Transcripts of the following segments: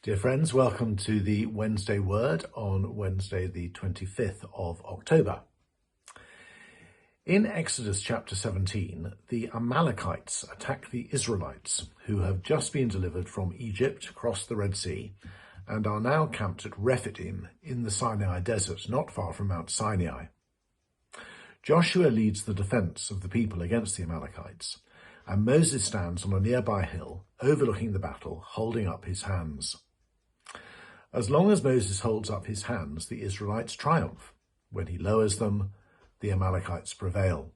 Dear friends, welcome to the Wednesday Word on Wednesday the 25th of October. In Exodus chapter 17, the Amalekites attack the Israelites, who have just been delivered from Egypt across the Red Sea and are now camped at Rephidim in the Sinai desert, not far from Mount Sinai. Joshua leads the defense of the people against the Amalekites, and Moses stands on a nearby hill overlooking the battle, holding up his hands. As long as Moses holds up his hands, the Israelites triumph. When he lowers them, the Amalekites prevail.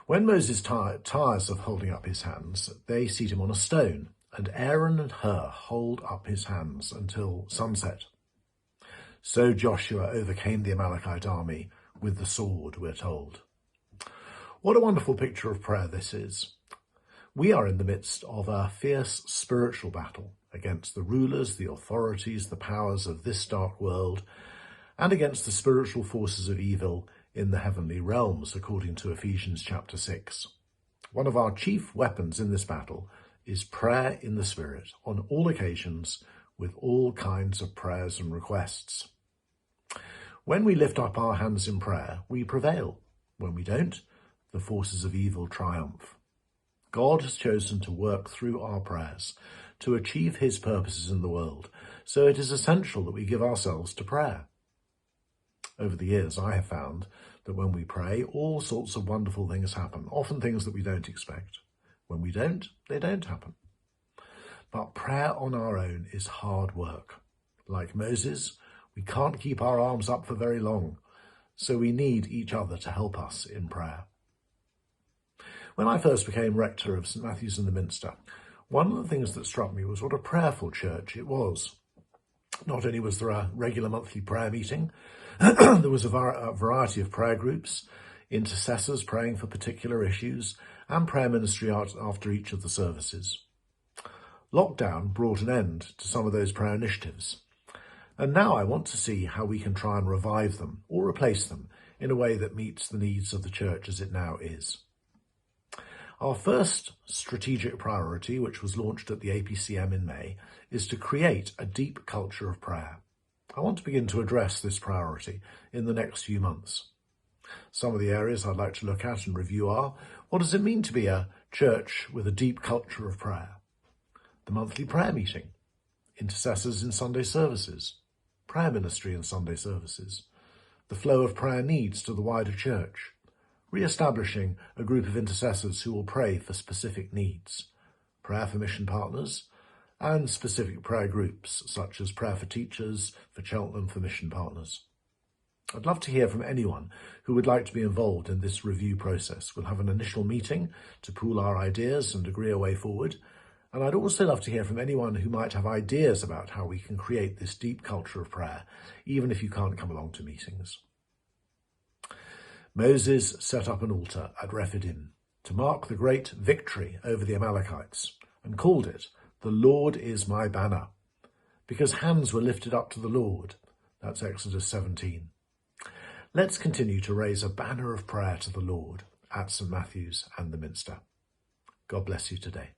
When Moses tires of holding up his hands, they seat him on a stone, and Aaron and Hur hold up his hands until sunset. So Joshua overcame the Amalekite army with the sword, we're told. What a wonderful picture of prayer this is. We are in the midst of a fierce spiritual battle against the rulers, the authorities, the powers of this dark world, and against the spiritual forces of evil in the heavenly realms, according to Ephesians chapter 6. One of our chief weapons in this battle is prayer in the Spirit, on all occasions, with all kinds of prayers and requests. When we lift up our hands in prayer, we prevail. When we don't, the forces of evil triumph. God has chosen to work through our prayers to achieve his purposes in the world, so it is essential that we give ourselves to prayer. Over the years, I have found that when we pray, all sorts of wonderful things happen, often things that we don't expect. When we don't, they don't happen. But prayer on our own is hard work. Like Moses, we can't keep our arms up for very long, so we need each other to help us in prayer. When I first became rector of St Matthew's in the Minster, one of the things that struck me was what a prayerful church it was. Not only was there a regular monthly prayer meeting, there was a variety of prayer groups, intercessors praying for particular issues, and prayer ministry after each of the services. Lockdown brought an end to some of those prayer initiatives, and now I want to see how we can try and revive them or replace them in a way that meets the needs of the church as it now is. Our first strategic priority, which was launched at the APCM in May, is to create a deep culture of prayer. I want to begin to address this priority in the next few months. Some of the areas I'd like to look at and review are: what does it mean to be a church with a deep culture of prayer? The monthly prayer meeting, intercessors in Sunday services, prayer ministry in Sunday services, the flow of prayer needs to the wider church, re-establishing a group of intercessors who will pray for specific needs, prayer for mission partners, and specific prayer groups, such as prayer for teachers, for Cheltenham, for mission partners. I'd love to hear from anyone who would like to be involved in this review process. We'll have an initial meeting to pool our ideas and agree a way forward. And I'd also love to hear from anyone who might have ideas about how we can create this deep culture of prayer, even if you can't come along to meetings. Moses set up an altar at Rephidim to mark the great victory over the Amalekites and called it, "The Lord is my banner," because hands were lifted up to the Lord. That's Exodus 17. Let's continue to raise a banner of prayer to the Lord at St Matthew's and the Minster. God bless you today.